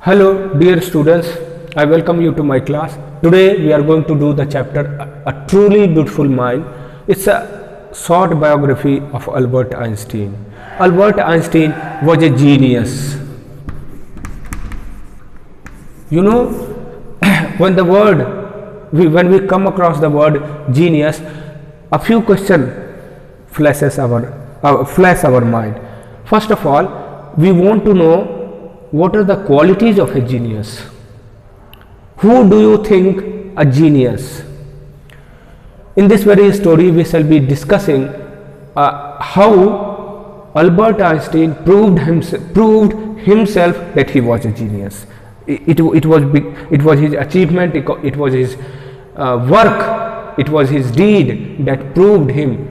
Hello dear students, I welcome you to my class. Today we are going to do the chapter A Truly Beautiful Mind. It's a short biography of Albert Einstein. Albert Einstein was a genius. You know, when we come across the word genius, a few questions flash our mind. First of all, we want to know what are the qualities of a genius. Who do you think a genius? In this very story, we shall be discussing how Albert Einstein proved himself that he was a genius. It was his achievement, it was his work, it was his deed that proved him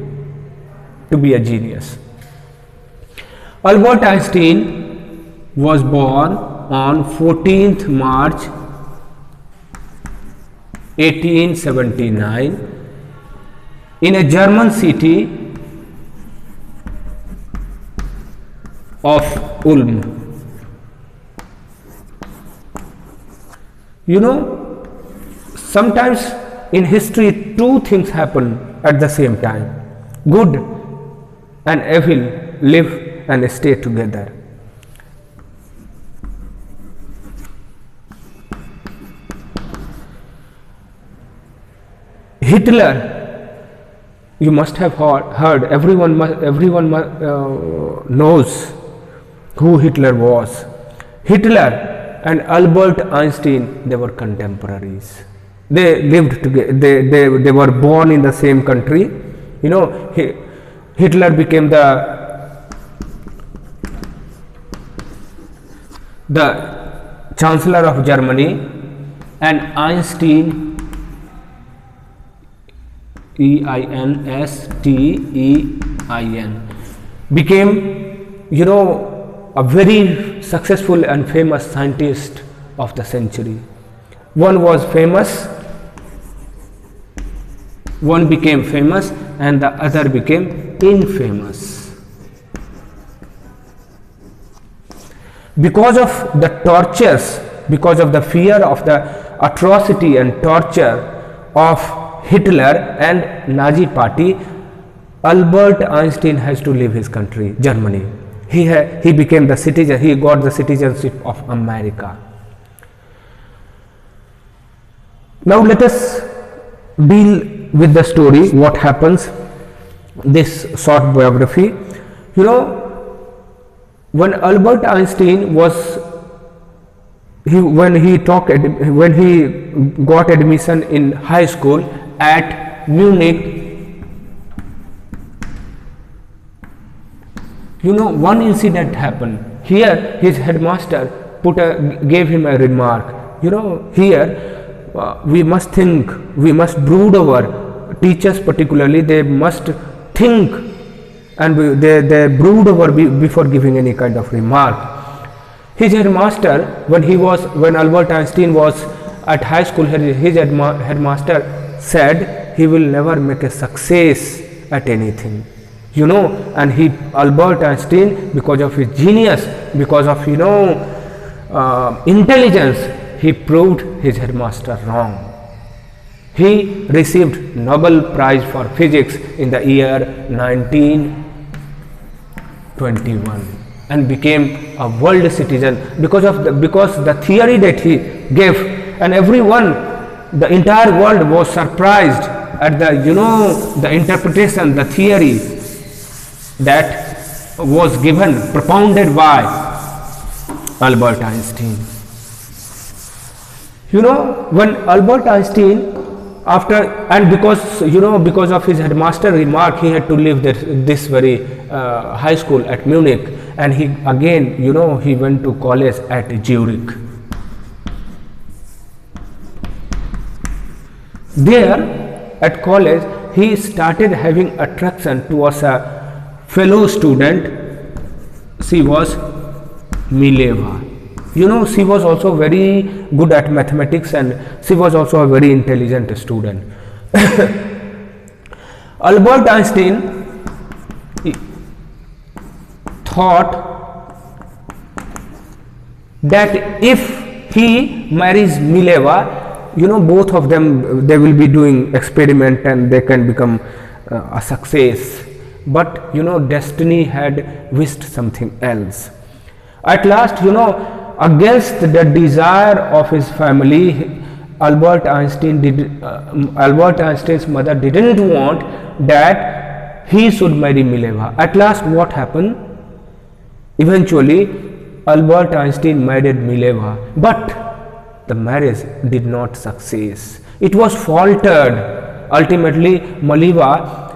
to be a genius. Albert Einstein was born on 14th March 1879 in a German city of Ulm. You know, sometimes in history two things happen at the same time. Good and evil live and stay together. Hitler, you must have heard, everyone knows who Hitler was. Hitler and Albert Einstein, they were contemporaries. They lived together, they were born in the same country. You know, Hitler became the Chancellor of Germany, and Einstein, Einstein, became, you know, a very successful and famous scientist of the century. One became famous and the other became infamous. Because of the tortures, because of the fear of the atrocity and torture of Hitler and Nazi party, Albert Einstein has to leave his country, Germany. He became the citizen, he got the citizenship of America. Now let us deal with the story, what happens, this short biography. You know, when Albert Einstein when he got admission in high school at Munich, you know, one incident happened. Here his headmaster gave him a remark. You know, here we must think, we must brood over. Teachers particularly, they must think and they brood over before giving any kind of remark. His headmaster, when Albert Einstein was at high school, his headmaster said he will never make a success at anything. You know, and Albert Einstein, because of his genius, because of, you know, intelligence, he proved his headmaster wrong. He received Nobel Prize for Physics in the year 1921 and became a world citizen because the theory that he gave, and the entire world was surprised at the interpretation, the theory that was propounded by Albert Einstein. You know, when Albert Einstein, because of his headmaster remark, he had to leave this very high school at Munich, and he went to college at Zurich. There at college, he started having attraction towards a fellow student. She was Mileva. You know, she was also very good at mathematics and she was also a very intelligent student. Albert Einstein thought that if he marries Mileva, both of them, they will be doing experiment and they can become a success. But destiny had wished something else. At last, against the desire of his family, Albert Einstein's mother didn't want that he should marry Mileva. At last, what happened? Eventually, Albert Einstein married Mileva, but the marriage did not succeed. It was faltered. Ultimately, Mileva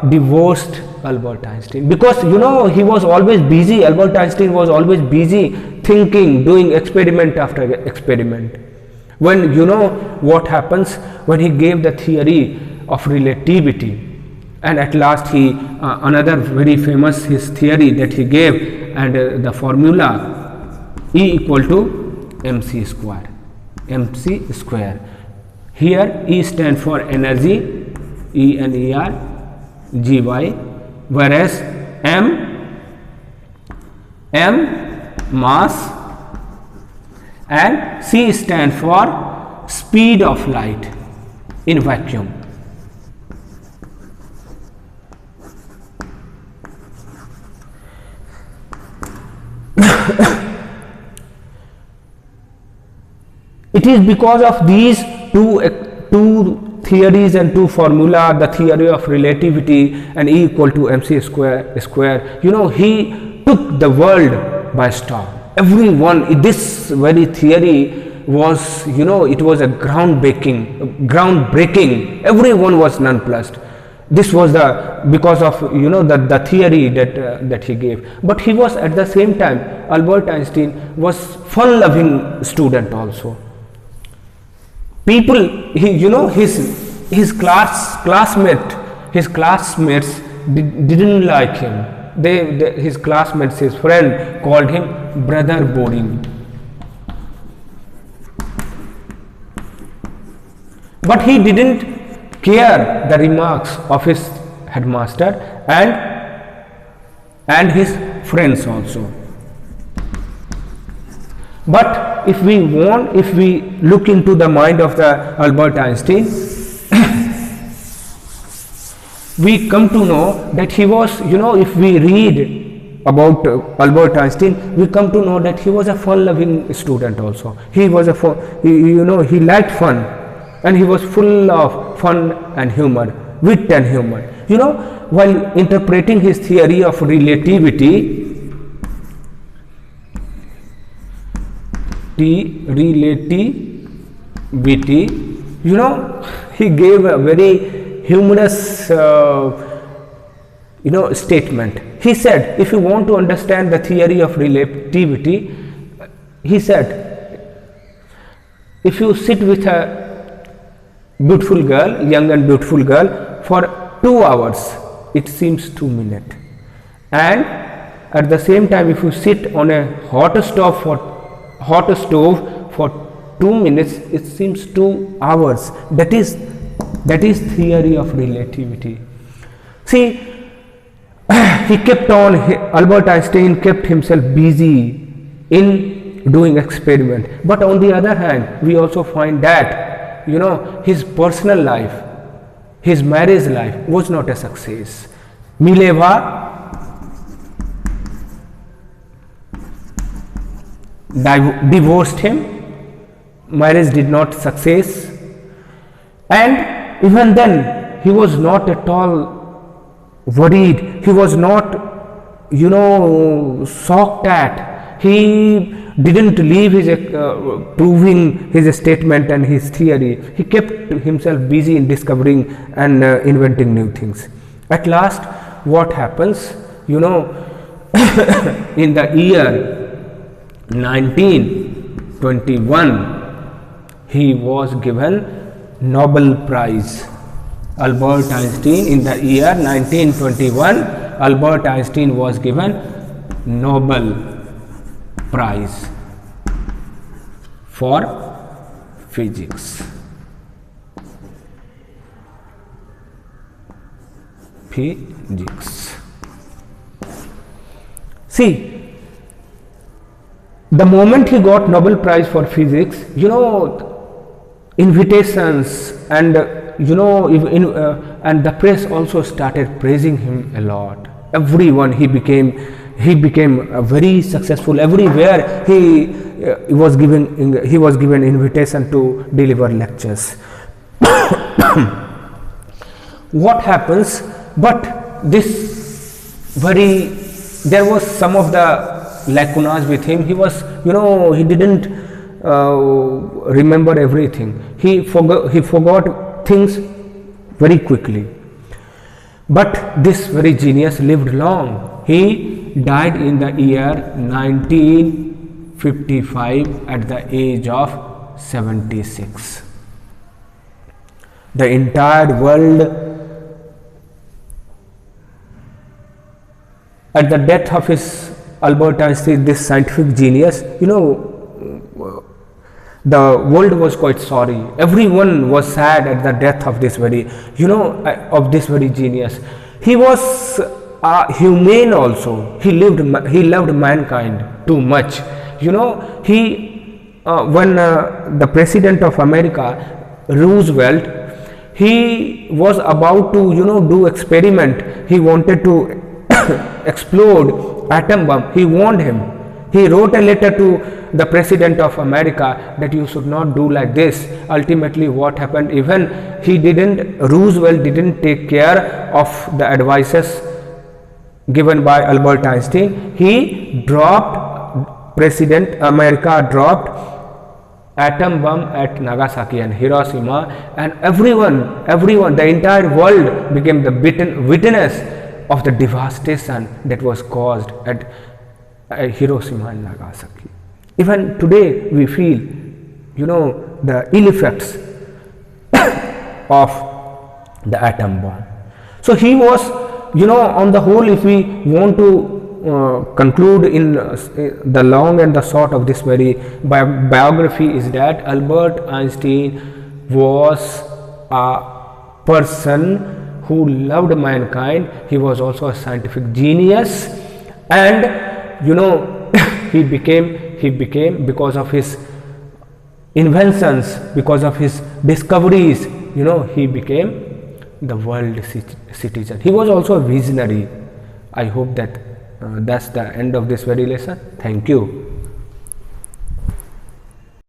divorced Albert Einstein, because he was always busy. Albert Einstein was always busy thinking, doing experiment after experiment. When what happens when he gave the theory of relativity, and at last he another very famous his theory that he gave, and the formula E equal to mc square. Here E stand for energy, ENERGY, whereas m mass, and C stand for speed of light in vacuum. It is because of these two theories and two formula, the theory of relativity and E equal to mc square, he took the world by storm. Everyone, this very theory was, it was a groundbreaking. Everyone was nonplussed. This was because of the theory that he gave. But he was at the same time, Albert Einstein was fun-loving student also. People, his classmates didn't like him. His classmates, his friend called him brother boring. But he didn't care the remarks of his headmaster and his friends also. But if we look into the mind of the Albert Einstein, we come to know that he was, if we read about Albert Einstein, we come to know that he was a fun-loving student also. He was he liked fun, and he was full of fun and humor, wit and humor. While interpreting his theory of relativity, he gave a very humorous statement. He said, if you want to understand the theory of relativity, he said, if you sit with a beautiful girl, young and beautiful girl, for 2 hours, it seems 2 minutes, and at the same time, if you sit on a hot stove for 2 minutes, it seems 2 hours. That is theory of relativity. See, Albert Einstein kept himself busy in doing experiment. But on the other hand, we also find that his personal life, his marriage life was not a success. Mileva divorced him, marriage did not success, and even then he was not at all worried. He was not shocked at. He didn't leave his proving his statement and his theory. He kept himself busy in discovering and inventing new things. At last, what happens? In the year 1921, he was given Nobel Prize. Albert Einstein, in the year 1921, Albert Einstein was given Nobel Prize for physics. See, The moment he got Nobel Prize for Physics, invitations and and the press also started praising him a lot. Everyone, he became very successful. Everywhere he was given invitation to deliver lectures. What happens? But there was some of the lacunas with him. He was, he didn't remember everything. He forgot things very quickly. But this very genius lived long. He died in the year 1955 at the age of 76. The entire world, at the death of his Albert Einstein, this scientific genius, the world was quite sorry. Everyone was sad at the death of this very, genius. He was humane also. He loved mankind too much. When the president of America, Roosevelt, he was about to, do experiment. He wanted to explode atom bomb. He warned him. He wrote a letter to the president of America that you should not do like this. Ultimately, what happened? Even Roosevelt didn't take care of the advices given by Albert Einstein. America dropped atom bomb at Nagasaki and Hiroshima, and everyone, the entire world became the witness of the devastation that was caused at Hiroshima and Nagasaki. Even today we feel, the ill effects of the atom bomb. So he was, on the whole, if we want to conclude in the long and the short of this very biography, is that Albert Einstein was a person who loved mankind. He was also a scientific genius, and he became because of his inventions, because of his discoveries, he became the world citizen. He was also a visionary. I hope that that's the end of this very lesson. Thank you.